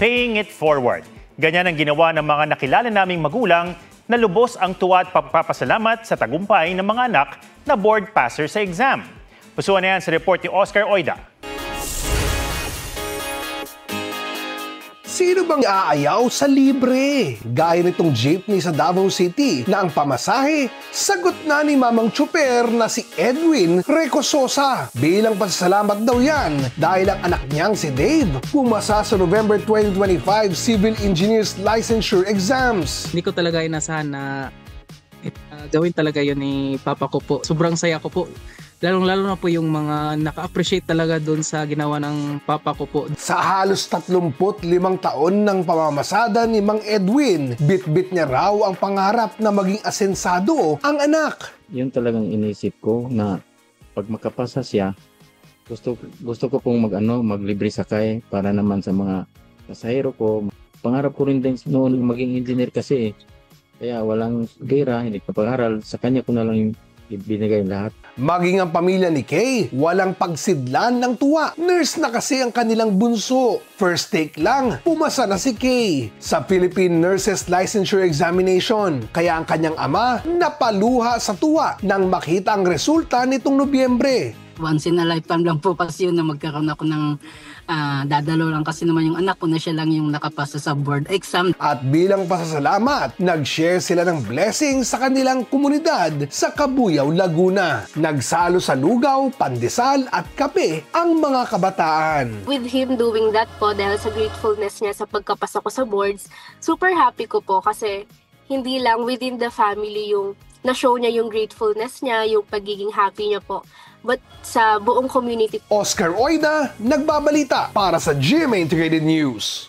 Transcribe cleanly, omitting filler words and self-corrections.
paying it forward. Ganyan ang ginawa ng mga nakilala naming magulang na lubos ang tuwa at pagpapasalamat sa tagumpay ng mga anak na board passer sa exam. Pusuan na yan sa report ni Oscar Oida. Sino bang aayaw sa libre? Gaya nitong jeepney sa Davao City na ang pamasahe, sagot na ni mamang tsuper na si Edwin Recososa. Bilang pasasalamat daw yan dahil ang anak niyang si Dave pumasa sa November 2025 Civil Engineers Licensure Exams. Hindi ko talaga inasahan na gawin talaga yun ni Papa ko po. Sobrang saya ko po. Lalong-lalo na po yung mga naka-appreciate talaga doon sa ginawa ng Papa ko po. Sa halos 35 taon ng pamamasada ni Mang Edwin, bit-bit niya raw ang pangarap na maging asensado ang anak. Yun talagang inisip ko na pag makapasa siya, gusto ko pong maglibre sakay para naman sa mga pasahero ko. Pangarap ko rin din noon maging engineer kasi kaya walang gera, hindi kapag-aral. Sa kanya ko na lang ibinigay lahat. Maging ang pamilya ni Kay, walang pagsidlan ng tuwa. Nurse na kasi ang kanilang bunso. First take lang, pumasa na si Kay sa Philippine Nurses Licensure Examination. Kaya ang kanyang ama napaluha sa tuwa nang makita ang resulta nitong Nobyembre. Once in a lifetime lang po kasi yun na magkaroon ako ng dadalo lang kasi naman yung anak ko na siya lang yung nakapasa sa board exam. At bilang pasasalamat, nag-share sila ng blessing sa kanilang komunidad sa Cabuyao, Laguna. Nagsalo sa lugaw, pandesal at kape ang mga kabataan. With him doing that po dahil sa gratefulness niya sa pagkapasa ko sa boards, super happy ko po kasi hindi lang within the family yung na-show niya yung gratefulness niya, yung pagiging happy niya po, but sa buong community. Oscar Oida, nagbabalita para sa GMA Integrated News.